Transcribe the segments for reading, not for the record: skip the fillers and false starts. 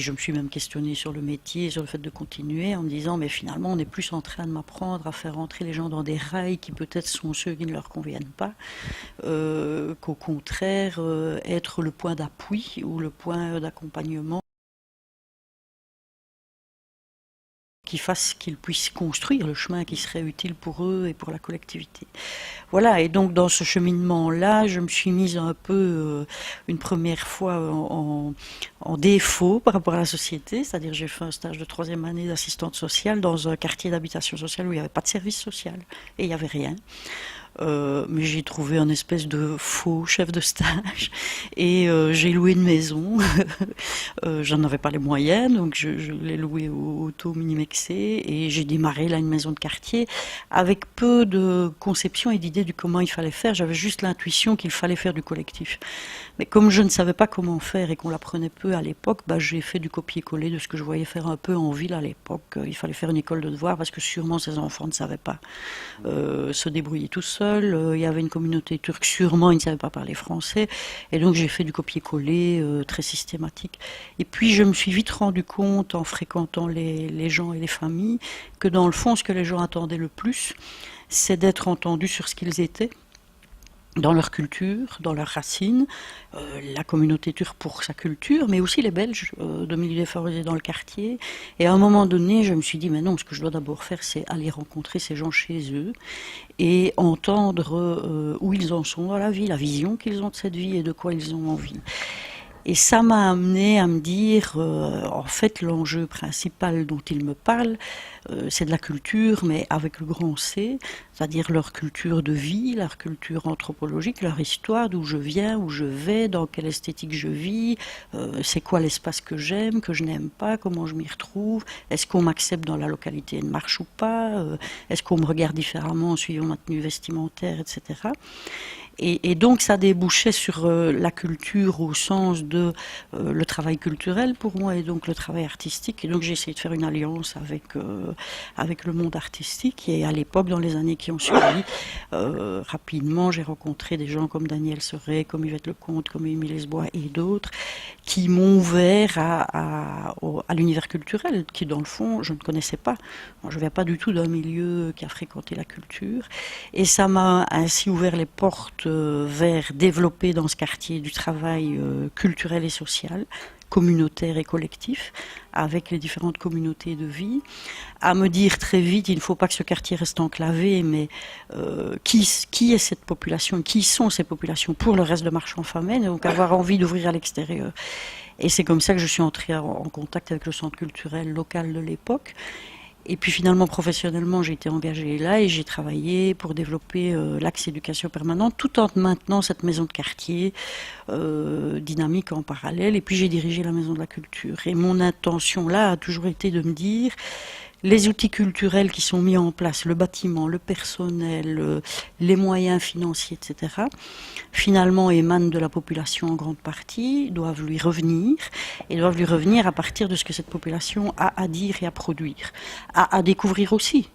Je me suis même questionnée sur le métier, sur le fait de continuer, en me disant, mais finalement, on est plus en train de m'apprendre à faire entrer les gens dans des rails qui peut-être sont ceux qui ne leur conviennent pas, qu'au contraire, être le point d'appui ou le point d'accompagnement qui fasse qu'ils puissent construire le chemin qui serait utile pour eux et pour la collectivité. Voilà, et donc dans ce cheminement-là, je me suis mise un peu une première fois en défaut par rapport à la société, c'est-à-dire j'ai fait un stage de 3e année d'assistante sociale dans un quartier d'habitation sociale où il n'y avait pas de service social et il n'y avait rien. Mais j'ai trouvé un espèce de faux chef de stage et j'ai loué une maison. J'en avais pas les moyens, donc je l'ai loué au taux minimexé et j'ai démarré là une maison de quartier avec peu de conception et d'idée du comment il fallait faire. J'avais juste l'intuition qu'il fallait faire du collectif. Mais comme je ne savais pas comment faire et qu'on l'apprenait peu à l'époque, bah, j'ai fait du copier-coller de ce que je voyais faire un peu en ville à l'époque. Il fallait faire une école de devoirs parce que sûrement ces enfants ne savaient pas se débrouiller tout seuls. Il y avait une communauté turque, sûrement ils ne savaient pas parler français. Et donc j'ai fait du copier-coller très systématique. Et puis je me suis vite rendu compte en fréquentant les gens et les familles que dans le fond ce que les gens attendaient le plus, c'est d'être entendus sur ce qu'ils étaient, dans leur culture, dans leurs racines, la communauté turque pour sa culture, mais aussi les Belges de milieux défavorisés dans le quartier. Et à un moment donné, je me suis dit, mais non, ce que je dois d'abord faire, c'est aller rencontrer ces gens chez eux et entendre où ils en sont dans la vie, la vision qu'ils ont de cette vie et de quoi ils ont envie. Et ça m'a amené à me dire, en fait, l'enjeu principal dont ils me parlent, c'est de la culture, mais avec le grand C, c'est-à-dire leur culture de vie, leur culture anthropologique, leur histoire, d'où je viens, où je vais, dans quelle esthétique je vis, c'est quoi l'espace que j'aime, que je n'aime pas, comment je m'y retrouve, est-ce qu'on m'accepte dans la localité de marche ou pas, est-ce qu'on me regarde différemment en suivant ma tenue vestimentaire, etc. Et donc ça débouchait sur la culture au sens de le travail culturel pour moi et donc le travail artistique. Et donc j'ai essayé de faire une alliance avec le monde artistique. Et à l'époque, dans les années qui ont suivi, rapidement j'ai rencontré des gens comme Daniel Serret, comme Yvette Lecomte, comme Émile Esbois et d'autres qui m'ont ouvert à l'univers culturel, qui dans le fond je ne connaissais pas. Moi, je ne viens pas du tout d'un milieu qui a fréquenté la culture. Et ça m'a ainsi ouvert les portes vers développer dans ce quartier du travail culturel et social, communautaire et collectif, avec les différentes communautés de vie, à me dire très vite, il ne faut pas que ce quartier reste enclavé, mais qui est cette population, qui sont ces populations pour le reste de Marchand-Famenne, et donc avoir envie d'ouvrir à l'extérieur. Et c'est comme ça que je suis entrée en contact avec le centre culturel local de l'époque. Et puis finalement, professionnellement, j'ai été engagée là et j'ai travaillé pour développer l'axe éducation permanente tout en maintenant cette maison de quartier dynamique en parallèle. Et puis j'ai dirigé la maison de la culture. Et mon intention là a toujours été de me dire, les outils culturels qui sont mis en place, le bâtiment, le personnel, les moyens financiers, etc., finalement émanent de la population en grande partie, doivent lui revenir, et doivent lui revenir à partir de ce que cette population a à dire et à produire, à découvrir aussi.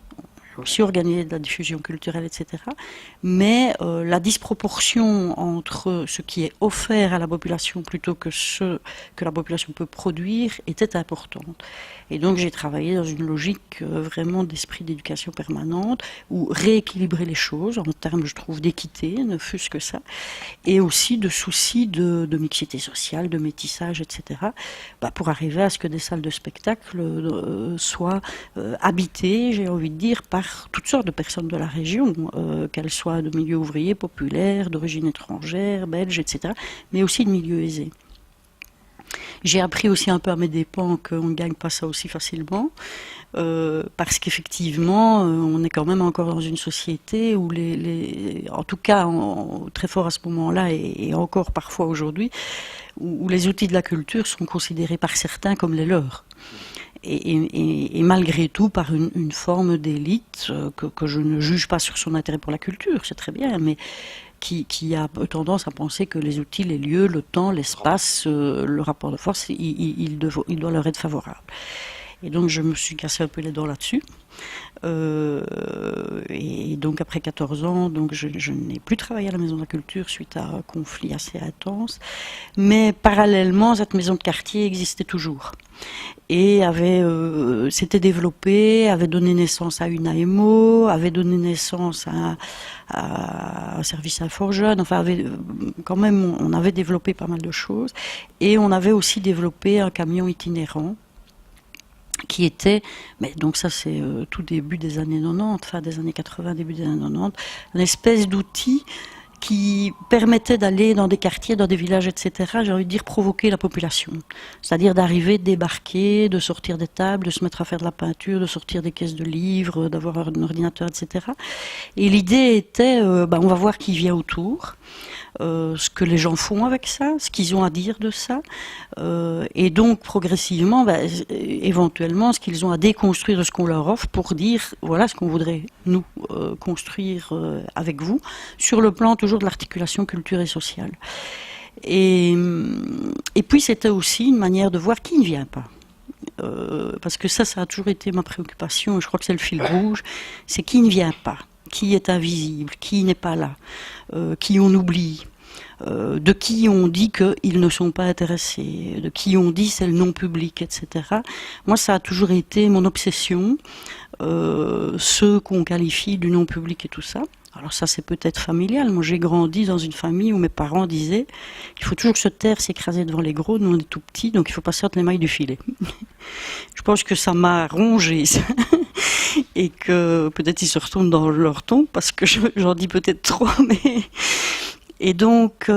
Aussi organiser de la diffusion culturelle, etc. Mais la disproportion entre ce qui est offert à la population plutôt que ce que la population peut produire était importante. Et donc j'ai travaillé dans une logique vraiment d'esprit d'éducation permanente, où rééquilibrer les choses en termes, je trouve, d'équité, ne fût-ce que ça, et aussi de soucis de mixité sociale, de métissage, etc., bah, pour arriver à ce que des salles de spectacle soient habitées, j'ai envie de dire, par toutes sortes de personnes de la région, qu'elles soient de milieux ouvriers, populaires, d'origine étrangère, belges, etc., mais aussi de milieux aisés. J'ai appris aussi un peu à mes dépens qu'on ne gagne pas ça aussi facilement, parce qu'effectivement, on est quand même encore dans une société où en tout cas très fort à ce moment-là et encore parfois aujourd'hui, où les outils de la culture sont considérés par certains comme les leurs. Et malgré tout par une forme d'élite que je ne juge pas sur son intérêt pour la culture, c'est très bien, mais qui a tendance à penser que les outils, les lieux, le temps, l'espace, le rapport de force, il doit leur être favorable. Et donc je me suis cassé un peu les dents là-dessus. Et donc après 14 ans, donc je n'ai plus travaillé à la Maison de la Culture suite à un conflit assez intense. Mais parallèlement, cette maison de quartier existait toujours et s'était développée, avait donné naissance à une AMO, avait donné naissance à un service info jeune. Enfin, quand même, on avait développé pas mal de choses et on avait aussi développé un camion itinérant qui était, mais donc ça c'est tout début des années 90, fin des années 80, début des années 90, une espèce d'outil qui permettait d'aller dans des quartiers, dans des villages, etc., j'ai envie de dire provoquer la population. C'est-à-dire d'arriver, de débarquer, de sortir des tables, de se mettre à faire de la peinture, de sortir des caisses de livres, d'avoir un ordinateur, etc. Et l'idée était, on va voir qui vient autour, ce que les gens font avec ça, ce qu'ils ont à dire de ça, et donc progressivement, éventuellement, ce qu'ils ont à déconstruire de ce qu'on leur offre pour dire, voilà ce qu'on voudrait nous construire avec vous, sur le plan toujours de l'articulation culture et sociale. Et puis c'était aussi une manière de voir qui ne vient pas. Parce que ça a toujours été ma préoccupation, et je crois que c'est le fil rouge, c'est qui ne vient pas, qui est invisible, qui n'est pas là, qui on oublie, de qui on dit qu'ils ne sont pas intéressés, de qui on dit c'est le non public, etc. Moi, ça a toujours été mon obsession, ceux qu'on qualifie du non public et tout ça. Alors ça, c'est peut-être familial. Moi, j'ai grandi dans une famille où mes parents disaient il faut toujours se taire, s'écraser devant les gros. Nous, on est tout petits, donc il faut passer entre les mailles du filet. Je pense que ça m'a rongé, ça. Et que peut-être ils se retournent dans leur tombe, parce que j'en dis peut-être trop, mais... Et donc,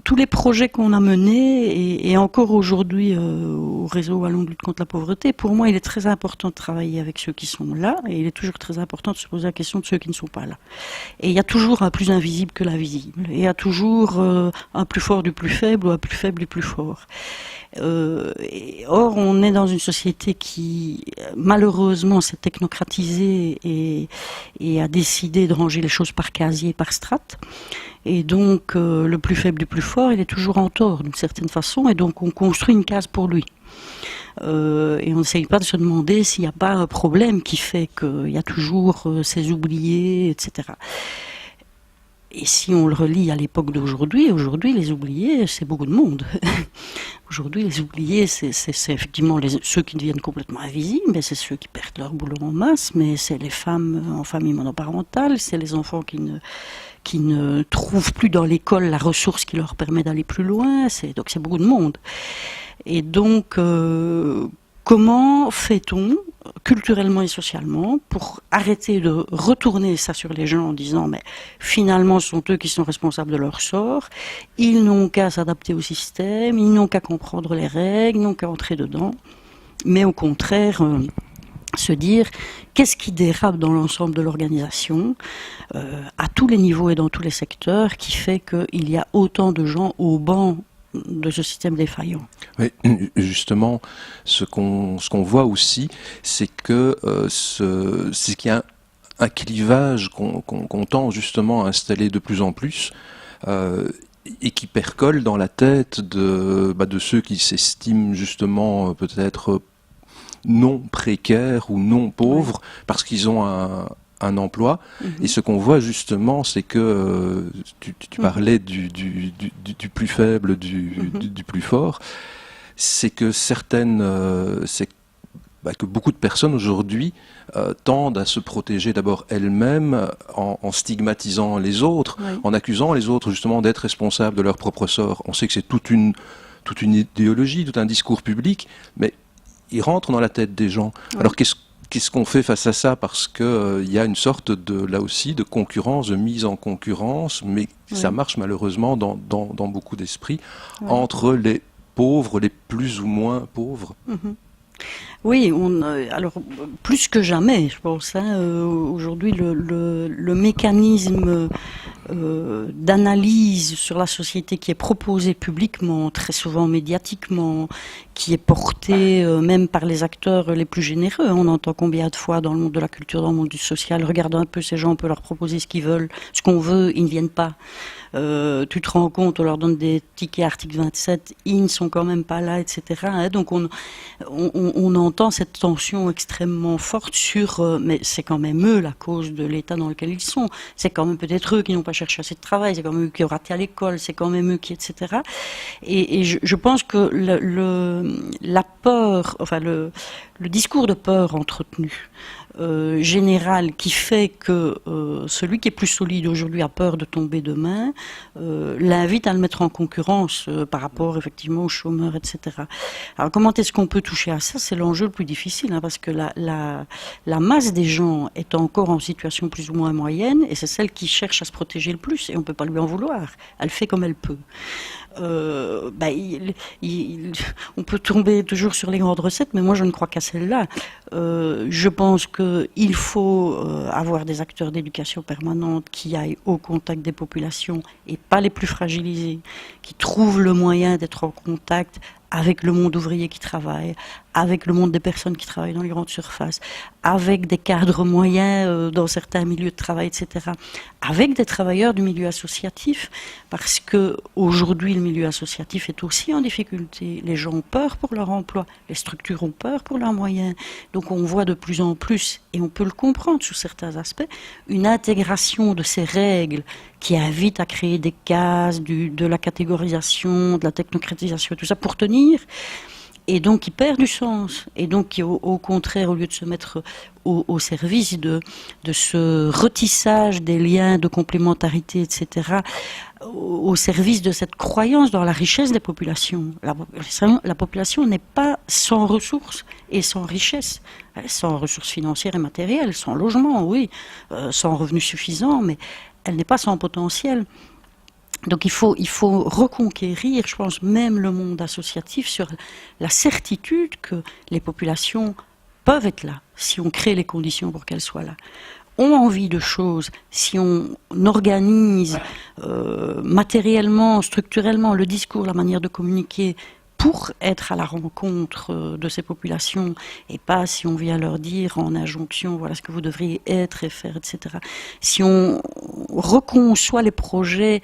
tous les projets qu'on a menés, et encore aujourd'hui au réseau wallon de lutte contre la pauvreté, pour moi, il est très important de travailler avec ceux qui sont là, et il est toujours très important de se poser la question de ceux qui ne sont pas là. Et il y a toujours un plus invisible que l'invisible, et il y a toujours un plus fort du plus faible, ou un plus faible du plus fort. Or, on est dans une société qui, malheureusement, s'est technocratisée et a décidé de ranger les choses par casier, par strate. Et donc, le plus faible du plus fort, il est toujours en tort, d'une certaine façon, et donc on construit une case pour lui. Et on n'essaye pas de se demander s'il n'y a pas un problème qui fait qu'il y a toujours ces oubliés, etc. Et si on le relie à l'époque d'aujourd'hui, aujourd'hui les oubliés, c'est beaucoup de monde. Aujourd'hui les oubliés, c'est effectivement ceux qui deviennent complètement invisibles, mais c'est ceux qui perdent leur boulot en masse, mais c'est les femmes en famille monoparentale, c'est les enfants qui ne trouvent plus dans l'école la ressource qui leur permet d'aller plus loin, donc c'est beaucoup de monde. Et donc, comment fait-on, culturellement et socialement, pour arrêter de retourner ça sur les gens en disant mais finalement ce sont eux qui sont responsables de leur sort, ils n'ont qu'à s'adapter au système, ils n'ont qu'à comprendre les règles, ils n'ont qu'à entrer dedans, mais au contraire se dire qu'est-ce qui dérape dans l'ensemble de l'organisation, à tous les niveaux et dans tous les secteurs, qui fait qu'il y a autant de gens au banc de ce système défaillant. Oui, justement, ce qu'on voit aussi, c'est que c'est qu'il y a un clivage qu'on tend justement à installer de plus en plus, et qui percole dans la tête de ceux qui s'estiment justement peut-être non précaires ou non pauvres, parce qu'ils ont un emploi. Et ce qu'on voit justement, c'est que tu parlais du plus faible, du plus fort, c'est que que beaucoup de personnes aujourd'hui tendent à se protéger d'abord elles-mêmes en stigmatisant les autres, en accusant les autres justement d'être responsables de leur propre sort. On sait que c'est toute une idéologie, tout un discours public, mais il rentre dans la tête des gens. Alors qu'est-ce qu'on fait face à ça? Parce que y a une sorte là aussi de concurrence, de mise en concurrence, mais ça marche malheureusement dans beaucoup d'esprits, entre les pauvres, les plus ou moins pauvres. Oui, alors plus que jamais, je pense. Aujourd'hui, le mécanisme d'analyse sur la société qui est proposée publiquement, très souvent médiatiquement, qui est portée même par les acteurs les plus généreux. On entend combien de fois dans le monde de la culture, dans le monde du social, regarde un peu ces gens, on peut leur proposer ce qu'ils veulent, ce qu'on veut, ils ne viennent pas. Tu te rends compte, on leur donne des tickets article 27, ils ne sont quand même pas là, etc. Hein, donc on entend cette tension extrêmement forte sur, mais c'est quand même eux la cause de l'état dans lequel ils sont. C'est quand même peut-être eux qui n'ont pas cherché assez de travail, c'est quand même eux qui ont raté à l'école, c'est quand même eux qui, etc. Et je pense que la peur, enfin le discours de peur entretenu, général qui fait que celui qui est plus solide aujourd'hui a peur de tomber demain, l'invite à le mettre en concurrence par rapport effectivement aux chômeurs, etc. Alors comment est-ce qu'on peut toucher à ça? C'est l'enjeu le plus difficile, hein, parce que la masse des gens est encore en situation plus ou moins moyenne, et c'est celle qui cherche à se protéger le plus, et on ne peut pas lui en vouloir. Elle fait comme elle peut. On peut tomber toujours sur les grandes recettes, mais moi je ne crois qu'à celle-là. Je pense qu'il faut avoir des acteurs d'éducation permanente qui aillent au contact des populations et pas les plus fragilisés, qui trouvent le moyen d'être en contact avec le monde ouvrier qui travaille, avec le monde des personnes qui travaillent dans les grandes surfaces, avec des cadres moyens dans certains milieux de travail, etc., avec des travailleurs du milieu associatif, parce que aujourd'hui le milieu associatif est aussi en difficulté. Les gens ont peur pour leur emploi, les structures ont peur pour leurs moyens. Donc on voit de plus en plus, et on peut le comprendre sous certains aspects, une intégration de ces règles qui invitent à créer des cases, de la catégorisation, de la technocratisation, tout ça pour tenir. Et donc qui perd du sens, et donc qui au contraire, au lieu de se mettre au service de ce retissage des liens de complémentarité, etc., au service de cette croyance dans la richesse des populations. La population n'est pas sans ressources et sans richesse. Elle est sans ressources financières et matérielles, sans logement, oui, sans revenus suffisants, mais elle n'est pas sans potentiel. Donc il faut reconquérir, je pense, même le monde associatif sur la certitude que les populations peuvent être là, si on crée les conditions pour qu'elles soient là, ont envie de choses, si on organise matériellement, structurellement le discours, la manière de communiquer pour être à la rencontre de ces populations, et pas si on vient leur dire en injonction, voilà ce que vous devriez être et faire, etc. Si on reconçoit les projets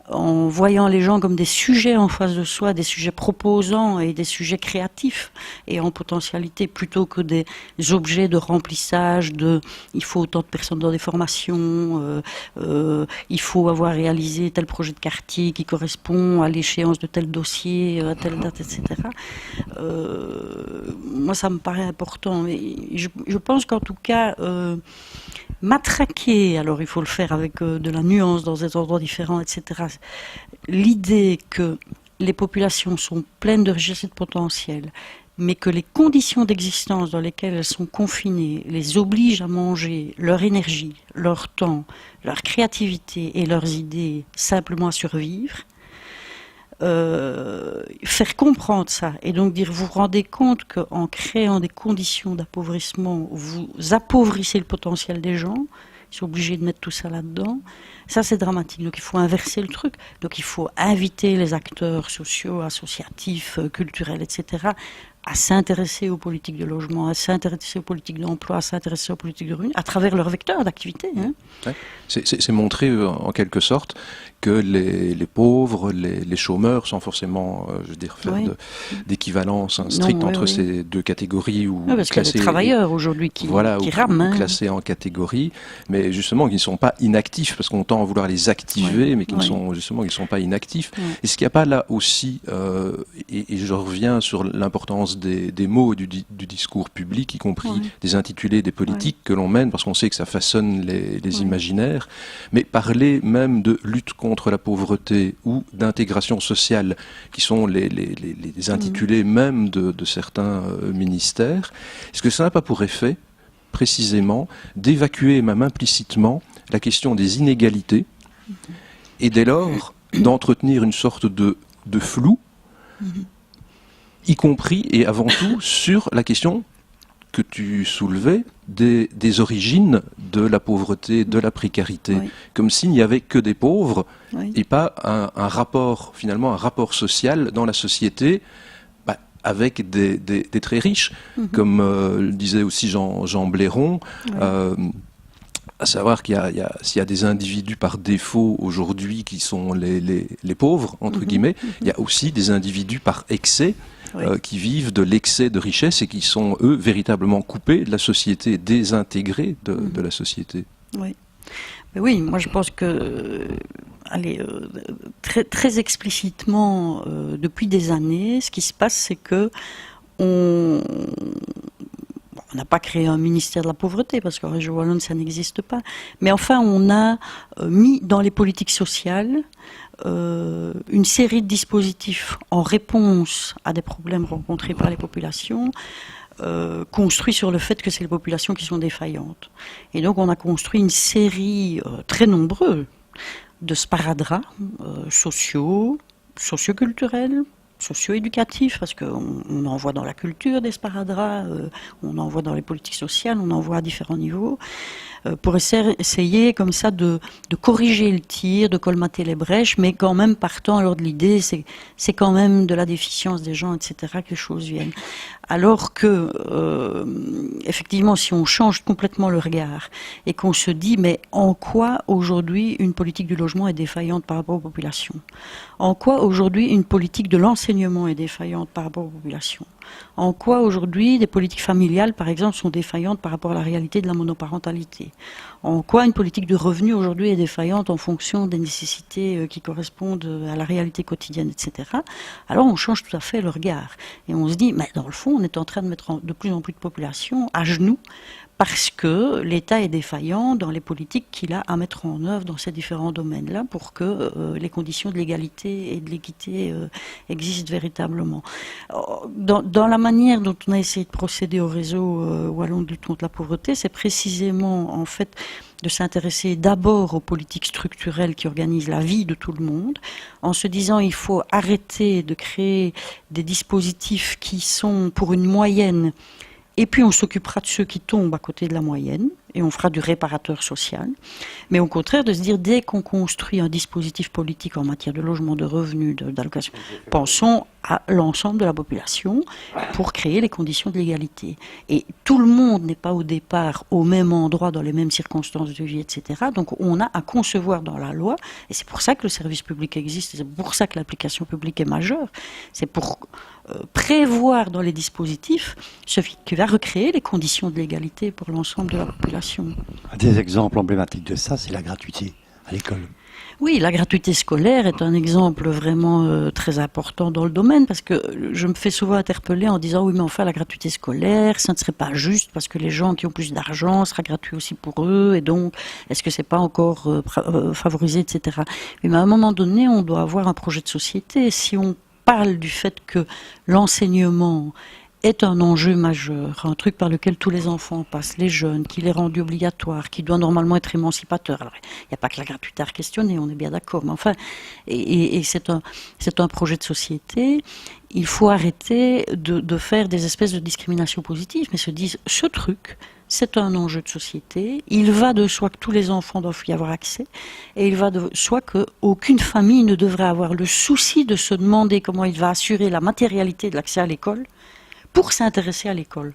en voyant les gens comme des sujets en face de soi, des sujets proposants et des sujets créatifs et en potentialité, plutôt que des objets de remplissage il faut autant de personnes dans des formations, il faut avoir réalisé tel projet de quartier qui correspond à l'échéance de tel dossier, à telle date, etc. Moi, ça me paraît important. Mais je pense qu'en tout cas, matraquer, alors il faut le faire avec de la nuance dans des endroits différents, etc. L'idée que les populations sont pleines de richesses et de potentiel, mais que les conditions d'existence dans lesquelles elles sont confinées les obligent à manger leur énergie, leur temps, leur créativité et leurs idées simplement à survivre, faire comprendre ça et donc dire vous vous rendez compte qu'en créant des conditions d'appauvrissement vous appauvrissez le potentiel des gens, ils sont obligés de mettre tout ça là-dedans, ça c'est dramatique. Donc il faut inverser le truc, donc il faut inviter les acteurs sociaux, associatifs, culturels, etc. à s'intéresser aux politiques de logement, à s'intéresser aux politiques d'emploi, à s'intéresser aux politiques de revenu, à travers leurs vecteurs d'activité. Hein. Ouais. C'est montrer en quelque sorte que les pauvres, les chômeurs, sans forcément, je veux dire, faire d'équivalence stricte entre ces deux catégories ou parce qu'il y a des travailleurs aujourd'hui qui rament. Ou classés en catégories, mais justement qui ne sont pas inactifs, parce qu'on tend à vouloir les activer, mais qui ne sont pas inactifs. Est-ce qu'il n'y a pas là aussi, et je reviens sur l'importance des mots du discours public, y compris des intitulés des politiques que l'on mène, parce qu'on sait que ça façonne les imaginaires, mais parler même de lutte contre la pauvreté ou d'intégration sociale, qui sont les intitulés même de certains ministères, est-ce que ça n'a pas pour effet, précisément, d'évacuer même implicitement la question des inégalités, et dès lors d'entretenir une sorte de flou, y compris et avant tout sur la question que tu soulevais des origines de la pauvreté, de la précarité, Oui. comme s'il n'y avait que des pauvres Oui. et pas un rapport, finalement, un rapport social dans la société avec des très riches, comme le disait aussi Jean Blairon, Oui. à savoir s'il y a des individus par défaut aujourd'hui qui sont les pauvres, entre guillemets, il y a aussi des individus par excès Oui. qui vivent de l'excès de richesse et qui sont, eux, véritablement coupés de la société, désintégrés de la société. Oui. Mais oui, moi je pense que, très, très explicitement, depuis des années, ce qui se passe, c'est que on n'a pas créé un ministère de la pauvreté, parce qu'en région wallonne, ça n'existe pas. Mais enfin, on a mis dans les politiques sociales une série de dispositifs en réponse à des problèmes rencontrés par les populations, construits sur le fait que c'est les populations qui sont défaillantes. Et donc on a construit une série très nombreuse de sparadraps sociaux, socioculturels, socio-éducatifs, parce qu'on en voit dans la culture des sparadraps, on en voit dans les politiques sociales, on en voit à différents niveaux, pour essayer comme ça de corriger le tir, de colmater les brèches, mais quand même partant alors de l'idée, c'est quand même de la déficience des gens, etc., que les choses viennent. Alors que, effectivement, si on change complètement le regard et qu'on se dit, mais en quoi aujourd'hui une politique du logement est défaillante par rapport aux populations ? En quoi aujourd'hui une politique de l'enseignement est défaillante par rapport aux populations ? En quoi aujourd'hui des politiques familiales, par exemple, sont défaillantes par rapport à la réalité de la monoparentalité ? En quoi une politique de revenu aujourd'hui est défaillante en fonction des nécessités qui correspondent à la réalité quotidienne, etc. Alors on change tout à fait le regard. Et on se dit, mais dans le fond, on est en train de mettre de plus en plus de populations à genoux parce que l'État est défaillant dans les politiques qu'il a à mettre en œuvre dans ces différents domaines-là pour que les conditions de l'égalité et de l'équité existent véritablement. Dans la manière dont on a essayé de procéder au réseau wallon de lutte contre la pauvreté, c'est précisément en fait de s'intéresser d'abord aux politiques structurelles qui organisent la vie de tout le monde, en se disant il faut arrêter de créer des dispositifs qui sont pour une moyenne. Et puis on s'occupera de ceux qui tombent à côté de la moyenne, et on fera du réparateur social. Mais au contraire, de se dire, dès qu'on construit un dispositif politique en matière de logement, de revenus, d'allocation, pensons à l'ensemble de la population pour créer les conditions de l'égalité. Et tout le monde n'est pas au départ au même endroit, dans les mêmes circonstances de vie, etc. Donc on a à concevoir dans la loi, et c'est pour ça que le service public existe, et c'est pour ça que l'application publique est majeure, c'est pour prévoir dans les dispositifs ce qui va recréer les conditions de l'égalité pour l'ensemble de la population. Un des exemples emblématiques de ça, c'est la gratuité à l'école. Oui, la gratuité scolaire est un exemple vraiment très important dans le domaine, parce que je me fais souvent interpeller en disant oui, mais enfin la gratuité scolaire, ça ne serait pas juste parce que les gens qui ont plus d'argent sera gratuit aussi pour eux, et donc est-ce que c'est pas encore favorisé, etc. Mais à un moment donné, on doit avoir un projet de société. Si on parle du fait que l'enseignement est un enjeu majeur, un truc par lequel tous les enfants passent, les jeunes, qu'il est rendu obligatoire, qui doit normalement être émancipateur. Alors, il n'y a pas que la gratuité à questionner, on est bien d'accord, mais enfin, et c'est un projet de société. Il faut arrêter de faire des espèces de discriminations positives, mais se dire, ce truc, c'est un enjeu de société. Il va de soi que tous les enfants doivent y avoir accès, et il va de soi qu'aucune famille ne devrait avoir le souci de se demander comment il va assurer la matérialité de l'accès à l'école pour s'intéresser à l'école.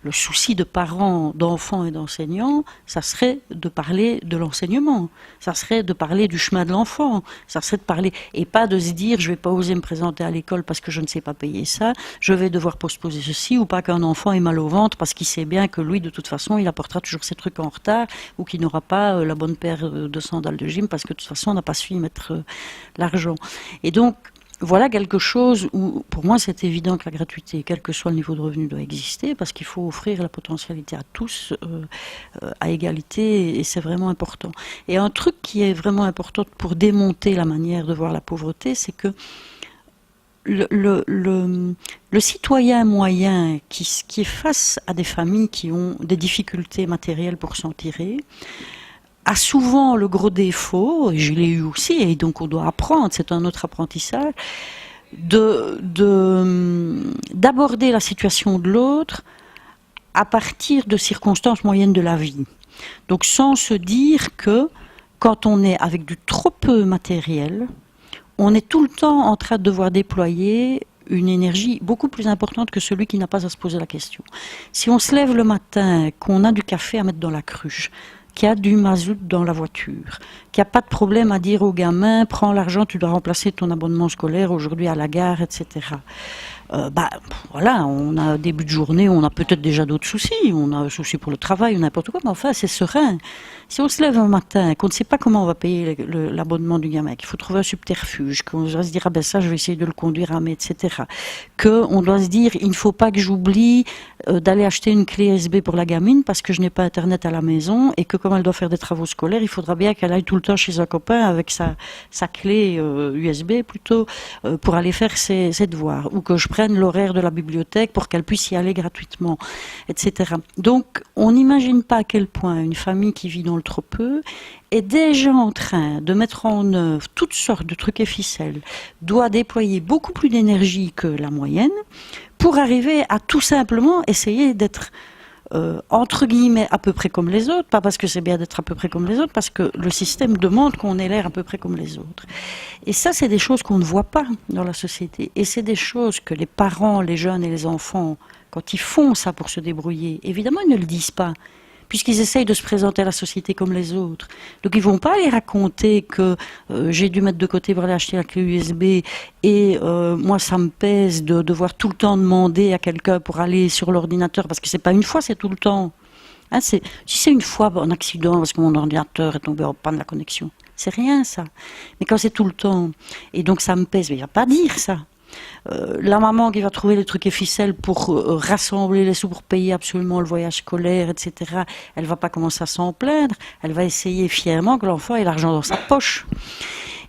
Le souci de parents, d'enfants et d'enseignants, ça serait de parler de l'enseignement, ça serait de parler du chemin de l'enfant, ça serait de parler, et pas de se dire je vais pas oser me présenter à l'école parce que je ne sais pas payer ça, je vais devoir postposer ceci, ou pas qu'un enfant ait mal au ventre parce qu'il sait bien que lui de toute façon il apportera toujours ses trucs en retard, ou qu'il n'aura pas la bonne paire de sandales de gym parce que de toute façon on n'a pas su y mettre l'argent. Et donc voilà quelque chose où, pour moi, c'est évident que la gratuité, quel que soit le niveau de revenu, doit exister, parce qu'il faut offrir la potentialité à tous, à égalité, et c'est vraiment important. Et un truc qui est vraiment important pour démonter la manière de voir la pauvreté, c'est que le citoyen moyen qui est face à des familles qui ont des difficultés matérielles pour s'en tirer, a souvent le gros défaut, et je l'ai eu aussi, et donc on doit apprendre, c'est un autre apprentissage, d'aborder la situation de l'autre à partir de circonstances moyennes de la vie. Donc sans se dire que quand on est avec du trop peu matériel, on est tout le temps en train de devoir déployer une énergie beaucoup plus importante que celui qui n'a pas à se poser la question. Si on se lève le matin, qu'on a du café à mettre dans la cruche, qu'il y a du mazout dans la voiture, qu'il n'y a pas de problème à dire aux gamins, prends l'argent, tu dois remplacer ton abonnement scolaire aujourd'hui à la gare, etc. Voilà, on a début de journée, on a peut-être déjà d'autres soucis, on a un souci pour le travail ou n'importe quoi, mais enfin c'est serein. Si on se lève un matin, qu'on ne sait pas comment on va payer l'abonnement du gamin, qu'il faut trouver un subterfuge, qu'on doit se dire, ah ben ça je vais essayer de le conduire à mai, etc. Qu'on doit se dire, il ne faut pas que j'oublie d'aller acheter une clé USB pour la gamine parce que je n'ai pas internet à la maison et que comme elle doit faire des travaux scolaires, il faudra bien qu'elle aille tout le temps chez un copain avec sa clé USB plutôt pour aller faire ses devoirs, ou que je prenne l'horaire de la bibliothèque pour qu'elle puisse y aller gratuitement, etc. Donc on n'imagine pas à quel point une famille qui vit dans le trop peu est déjà en train de mettre en œuvre toutes sortes de trucs et ficelles, doit déployer beaucoup plus d'énergie que la moyenne pour arriver à tout simplement essayer d'être entre guillemets à peu près comme les autres, pas parce que c'est bien d'être à peu près comme les autres, parce que le système demande qu'on ait l'air à peu près comme les autres. Et ça, c'est des choses qu'on ne voit pas dans la société. Et c'est des choses que les parents, les jeunes et les enfants, quand ils font ça pour se débrouiller, évidemment, ils ne le disent pas, puisqu'ils essayent de se présenter à la société comme les autres. Donc ils vont pas aller raconter que j'ai dû mettre de côté pour aller acheter la clé USB et moi ça me pèse de devoir tout le temps demander à quelqu'un pour aller sur l'ordinateur, parce que c'est pas une fois, c'est tout le temps. Hein, si c'est une fois un accident parce que mon ordinateur est tombé en panne de la connexion, c'est rien ça. Mais quand c'est tout le temps, et donc ça me pèse, mais il va pas dire ça. La maman qui va trouver les trucs et ficelles pour rassembler les sous pour payer absolument le voyage scolaire, etc., elle va pas commencer à s'en plaindre, elle va essayer fièrement que l'enfant ait l'argent dans sa poche.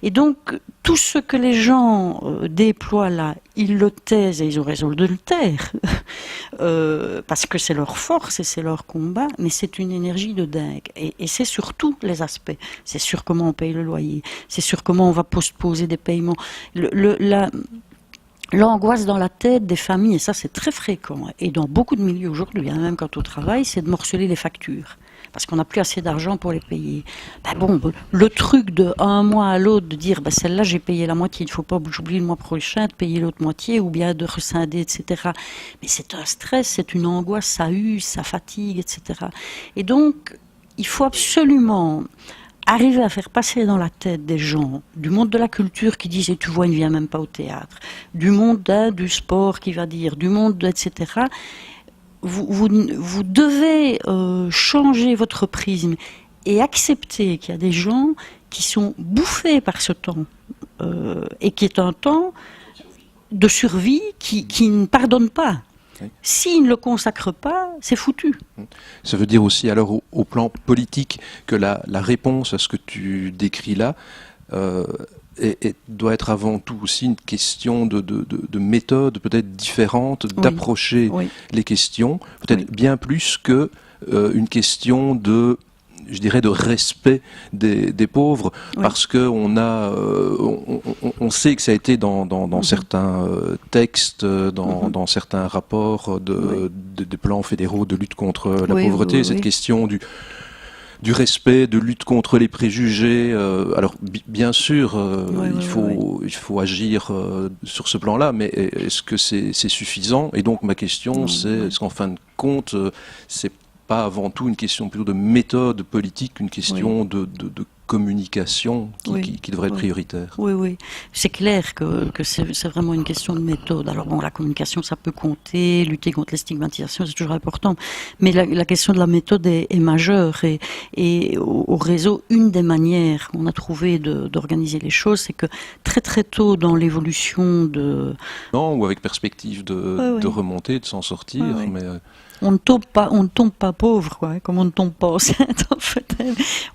Et donc, tout ce que les gens déploient là, ils le taisent et ils ont raison de le taire, parce que c'est leur force et c'est leur combat, mais c'est une énergie de dingue. Et c'est sur tous les aspects. C'est sur comment on paye le loyer, c'est sur comment on va postposer des paiements. L'angoisse dans la tête des familles, et ça c'est très fréquent, et dans beaucoup de milieux aujourd'hui, hein, même quand on travaille, c'est de morceler les factures. Parce qu'on n'a plus assez d'argent pour les payer. Le truc de un mois à l'autre, de dire celle-là j'ai payé la moitié, il ne faut pas que j'oublie le mois prochain de payer l'autre moitié, ou bien de rescinder, etc. Mais c'est un stress, c'est une angoisse, ça use, ça fatigue, etc. Et donc, il faut absolument arriver à faire passer dans la tête des gens du monde de la culture qui disent, et tu vois, il ne vient même pas au théâtre, du monde du sport qui va dire, du monde, etc. Vous devez changer votre prisme et accepter qu'il y a des gens qui sont bouffés par ce temps et qui est un temps de survie qui ne pardonne pas. Oui. S'ils ne le consacrent pas, c'est foutu. Ça veut dire aussi, alors, au plan politique, que la réponse à ce que tu décris là doit être avant tout aussi une question de méthode peut-être différente, oui, d'approcher oui, les questions, peut-être oui, bien plus que une question de, je dirais, de respect des pauvres, oui, parce que on sait que ça a été dans certains textes, dans certains rapports des plans fédéraux de lutte contre la pauvreté, cette question du respect, de lutte contre les préjugés. Alors bien sûr, il faut agir sur ce plan-là, mais est-ce que c'est suffisant? Et donc ma question, c'est est-ce qu'en fin de compte, c'est pas avant tout une question plutôt de méthode politique, une question de communication qui devrait être prioritaire. Oui. C'est clair que c'est vraiment une question de méthode. Alors la communication, ça peut compter, lutter contre les stigmatisations, c'est toujours important. Mais la question de la méthode est majeure. Et au réseau, une des manières qu'on a trouvé d'organiser les choses, c'est que très très tôt dans l'évolution Non, ou avec perspective de remonter, de s'en sortir, mais... On ne tombe pas pauvre, quoi, comme on ne tombe pas enceinte, en fait.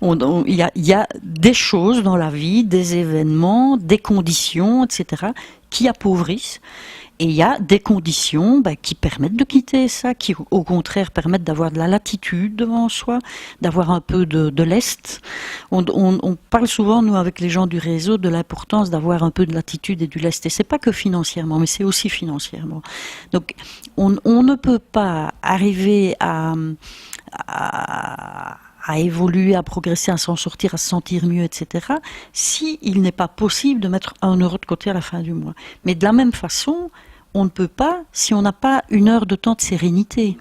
Il y a des choses dans la vie, des événements, des conditions, etc., qui appauvrissent. Et il y a des conditions qui permettent de quitter ça, qui au contraire permettent d'avoir de la latitude devant soi, d'avoir un peu de lest. On parle souvent, nous, avec les gens du réseau, de l'importance d'avoir un peu de latitude et du lest. Et c'est pas que financièrement, mais c'est aussi financièrement. Donc, on ne peut pas arriver à évoluer, à progresser, à s'en sortir, à se sentir mieux, etc., si il n'est pas possible de mettre 1 euro de côté à la fin du mois. Mais de la même façon, on ne peut pas si on n'a pas 1 heure de temps de sérénité.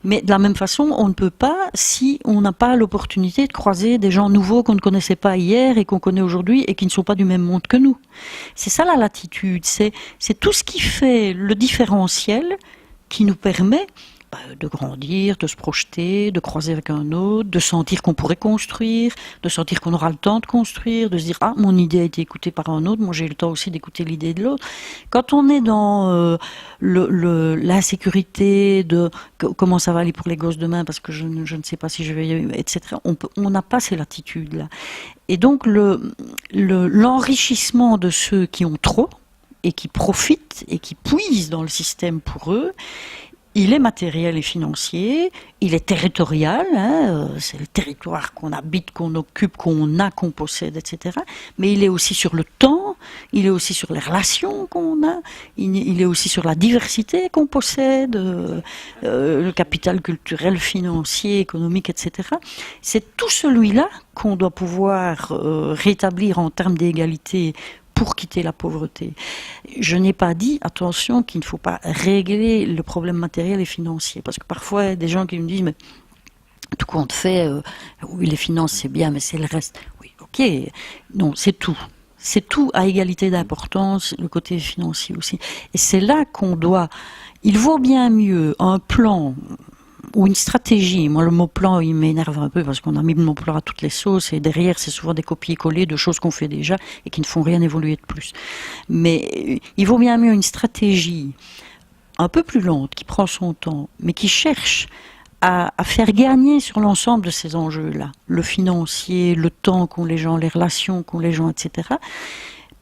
Mais de la même façon, on ne peut pas si on n'a pas l'opportunité de croiser des gens nouveaux qu'on ne connaissait pas hier et qu'on connaît aujourd'hui et qui ne sont pas du même monde que nous. C'est ça la latitude, c'est tout ce qui fait le différentiel qui nous permet de grandir, de se projeter, de croiser avec un autre, de sentir qu'on pourrait construire, de sentir qu'on aura le temps de construire, de se dire « Ah, mon idée a été écoutée par un autre, moi j'ai eu le temps aussi d'écouter l'idée de l'autre ». Quand on est dans l'insécurité de comment ça va aller pour les gosses demain parce que je ne sais pas si je vais, etc., on n'a pas ces latitudes-là. Et donc l'enrichissement de ceux qui ont trop et qui profitent et qui puisent dans le système pour eux, il est matériel et financier, il est territorial, c'est le territoire qu'on habite, qu'on occupe, qu'on a, qu'on possède, etc. Mais il est aussi sur le temps, il est aussi sur les relations qu'on a, il est aussi sur la diversité qu'on possède, le capital culturel, financier, économique, etc. C'est tout celui-là qu'on doit pouvoir rétablir en termes d'égalité pour quitter la pauvreté. Je n'ai pas dit, attention, qu'il ne faut pas régler le problème matériel et financier. Parce que parfois, il y a des gens qui me disent, mais tout compte fait, oui, les finances c'est bien, mais c'est le reste. Oui, ok. Non, c'est tout. C'est tout à égalité d'importance, le côté financier aussi. Et c'est là qu'on doit... Il vaut bien mieux un plan ou une stratégie. Moi, le mot plan, il m'énerve un peu parce qu'on a mis le mot plan à toutes les sauces et derrière, c'est souvent des copier-coller de choses qu'on fait déjà et qui ne font rien évoluer de plus. Mais il vaut bien mieux une stratégie un peu plus lente, qui prend son temps, mais qui cherche à faire gagner sur l'ensemble de ces enjeux-là. Le financier, le temps qu'ont les gens, les relations qu'ont les gens, etc.,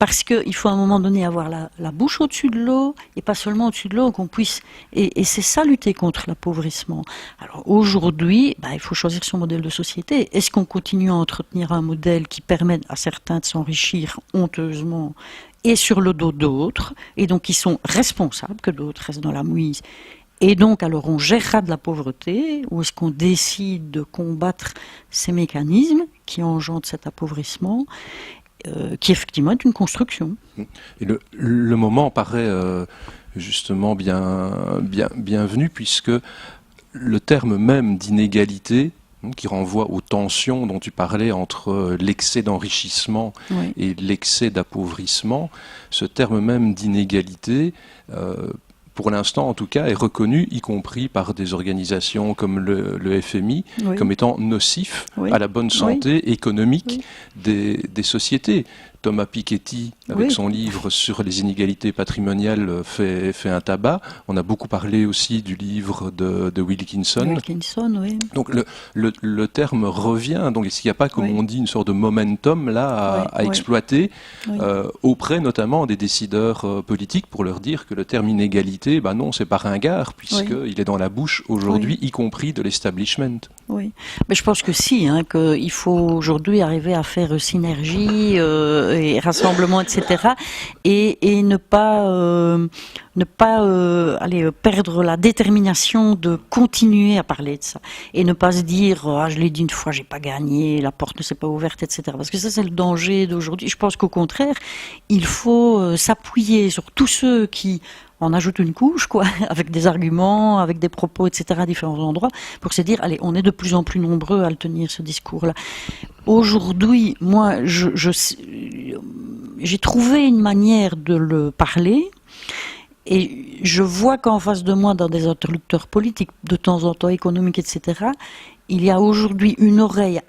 parce qu'il faut à un moment donné avoir la bouche au-dessus de l'eau, et pas seulement au-dessus de l'eau, qu'on puisse... Et c'est ça, lutter contre l'appauvrissement. Alors aujourd'hui, il faut choisir son modèle de société. Est-ce qu'on continue à entretenir un modèle qui permet à certains de s'enrichir honteusement et sur le dos d'autres, et donc qui sont responsables que d'autres restent dans la mouise? Et donc, alors, on gérera de la pauvreté, ou est-ce qu'on décide de combattre ces mécanismes qui engendrent cet appauvrissement, qui effectivement est une construction. Et le moment paraît justement bienvenu, puisque le terme même d'inégalité, qui renvoie aux tensions dont tu parlais entre l'excès d'enrichissement et l'excès d'appauvrissement, ce terme même d'inégalité, pour l'instant en tout cas, est reconnu, y compris par des organisations comme le FMI, comme étant nocif à la bonne santé économique des sociétés. Thomas Piketty, avec son livre sur les inégalités patrimoniales, fait un tabac. On a beaucoup parlé aussi du livre de Wilkinson. Donc le terme revient. Donc est-ce qu'il n'y a pas, comme on dit, une sorte de momentum là à exploiter auprès notamment des décideurs politiques pour leur dire que le terme inégalité, non, c'est pas ringard, puisqu'il est dans la bouche aujourd'hui, y compris de l'establishment. Oui, mais je pense que si, qu'il faut aujourd'hui arriver à faire synergie et rassemblement, etc. Et ne pas perdre la détermination de continuer à parler de ça. Et ne pas se dire, je l'ai dit une fois, j'ai pas gagné, la porte ne s'est pas ouverte, etc. Parce que ça, c'est le danger d'aujourd'hui. Je pense qu'au contraire, il faut s'appuyer sur tous ceux qui en ajoutent une couche, avec des arguments, avec des propos, etc., à différents endroits, pour se dire, allez, on est de plus en plus nombreux à le tenir, ce discours-là. Aujourd'hui, moi, j'ai trouvé une manière de le parler, et je vois qu'en face de moi, dans des interlocuteurs politiques, de temps en temps économiques, etc., il y a aujourd'hui une oreille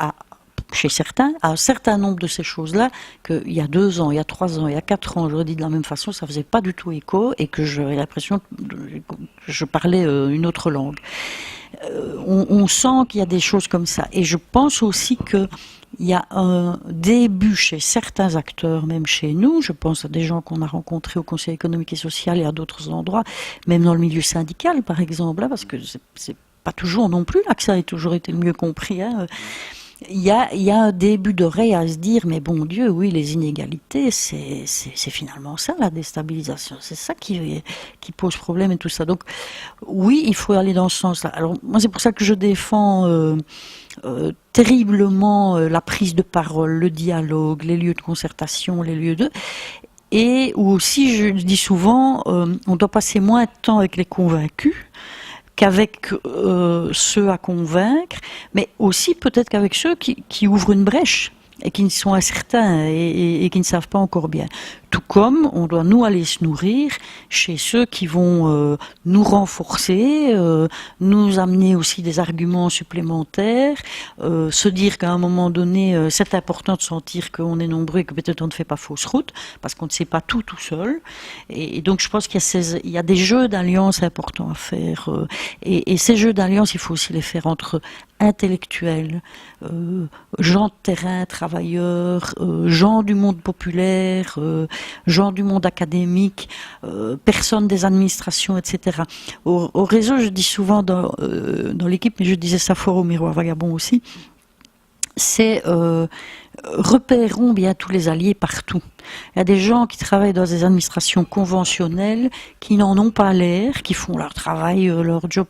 chez certains, à un certain nombre de ces choses-là, qu'il y a 2 ans, il y a 3 ans, il y a 4 ans, j'aurais dit de la même façon, ça faisait pas du tout écho, et que j'avais l'impression que je parlais une autre langue. on sent qu'il y a des choses comme ça. Et je pense aussi que il y a un début chez certains acteurs, même chez nous, je pense à des gens qu'on a rencontrés au Conseil économique et social et à d'autres endroits, même dans le milieu syndical par exemple, là, parce que c'est pas toujours non plus là que ça a toujours été le mieux compris, hein. Il y a un début d'oreille à se dire, mais bon Dieu, oui, les inégalités, c'est finalement ça, la déstabilisation. C'est ça qui pose problème et tout ça. Donc, oui, il faut aller dans ce sens-là. Alors, moi, c'est pour ça que je défends terriblement la prise de parole, le dialogue, les lieux de concertation, les lieux de... Et aussi, je dis souvent, on doit passer moins de temps avec les convaincus qu'avec ceux à convaincre, mais aussi peut-être qu'avec ceux qui ouvrent une brèche et qui sont incertains et qui ne savent pas encore bien. Tout comme on doit nous aller se nourrir chez ceux qui vont nous renforcer, nous amener aussi des arguments supplémentaires, se dire qu'à un moment donné, c'est important de sentir qu'on est nombreux et que peut-être on ne fait pas fausse route, parce qu'on ne sait pas tout seul. Et donc je pense qu'il y a des jeux d'alliance importants à faire. Et ces jeux d'alliance, il faut aussi les faire entre intellectuels, gens de terrain, travailleurs, gens du monde populaire, gens du monde académique, personnes des administrations, etc. Au réseau, je dis souvent dans l'équipe, mais je disais ça fort au Miroir Vagabond aussi, c'est repérons bien tous les alliés partout. Il y a des gens qui travaillent dans des administrations conventionnelles qui n'en ont pas l'air, qui font leur travail, leur job,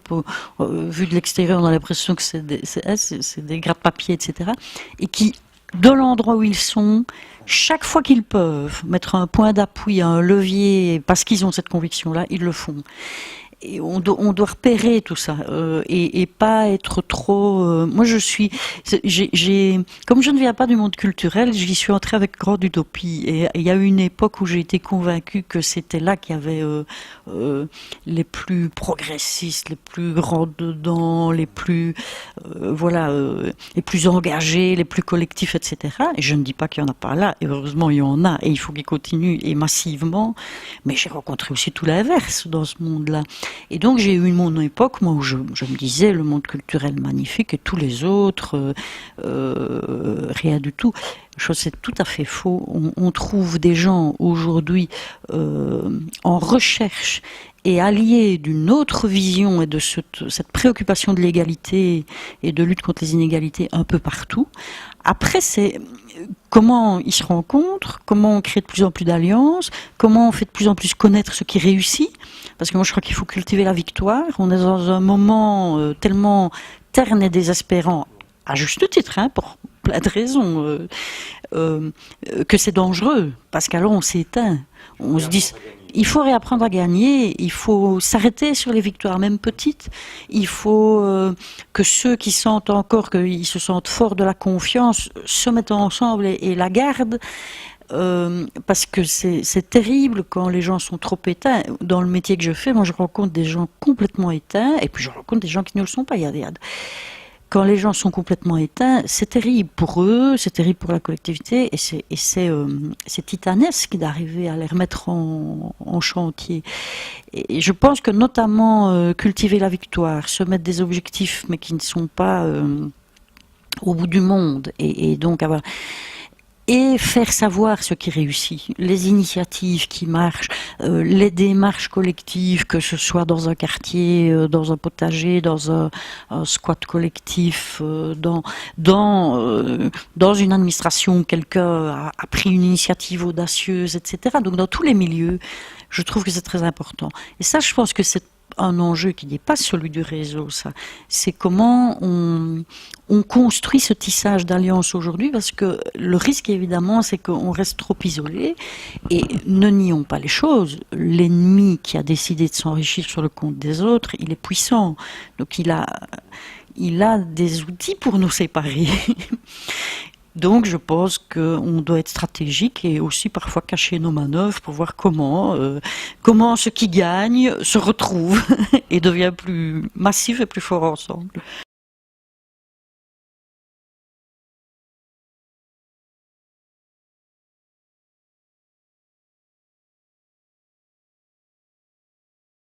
vu de l'extérieur, on a l'impression que c'est des gratte-papier, etc. Et qui, de l'endroit où ils sont, chaque fois qu'ils peuvent mettre un point d'appui, un levier, parce qu'ils ont cette conviction-là, ils le font. Et on doit repérer tout ça et pas être trop. Moi, comme je ne viens pas du monde culturel, j'y suis entrée avec grande utopie. Et il y a eu une époque où j'ai été convaincue que c'était là qu'il y avait les plus progressistes, les plus grands dedans, les plus les plus engagés, les plus collectifs, etc. Et je ne dis pas qu'il y en a pas là. Et heureusement, il y en a. Et il faut qu'ils continuent et massivement. Mais j'ai rencontré aussi tout l'inverse dans ce monde-là. Et donc j'ai eu mon époque, moi, où je me disais le monde culturel magnifique et tous les autres, rien du tout. C'est tout à fait faux. On trouve des gens aujourd'hui en recherche et alliés d'une autre vision et de cette préoccupation de l'égalité et de lutte contre les inégalités un peu partout. Après, c'est comment ils se rencontrent, comment on crée de plus en plus d'alliances, comment on fait de plus en plus connaître ce qui réussit. Parce que moi, je crois qu'il faut cultiver la victoire. On est dans un moment tellement terne et désespérant, à juste titre, hein, pour plein de raisons, que c'est dangereux. Parce qu'alors, on s'éteint. On se dit... Il faut réapprendre à gagner, il faut s'arrêter sur les victoires, même petites. Il faut que ceux qui sentent encore qu'ils se sentent forts de la confiance se mettent ensemble et la gardent. Parce que c'est terrible quand les gens sont trop éteints. Dans le métier que je fais, moi je rencontre des gens complètement éteints et puis je rencontre des gens qui ne le sont pas. Quand les gens sont complètement éteints, c'est terrible pour eux, c'est terrible pour la collectivité, et c'est titanesque d'arriver à les remettre en chantier. Et je pense que notamment cultiver la victoire, se mettre des objectifs, mais qui ne sont pas au bout du monde, et donc avoir... Et faire savoir ce qui réussit, les initiatives qui marchent, les démarches collectives, que ce soit dans un quartier, dans un potager, dans un squat collectif, dans une administration où quelqu'un a pris une initiative audacieuse, etc. Donc dans tous les milieux, je trouve que c'est très important. Et ça, je pense que c'est un enjeu qui dépasse celui du réseau, ça. C'est comment on construit ce tissage d'alliances aujourd'hui, parce que le risque, évidemment, c'est qu'on reste trop isolé, et ne nions pas les choses. L'ennemi qui a décidé de s'enrichir sur le compte des autres, il est puissant. Donc il a des outils pour nous séparer. Donc je pense qu'on doit être stratégique et aussi parfois cacher nos manœuvres pour voir comment ce qui gagne se retrouve et devient plus massif et plus fort ensemble.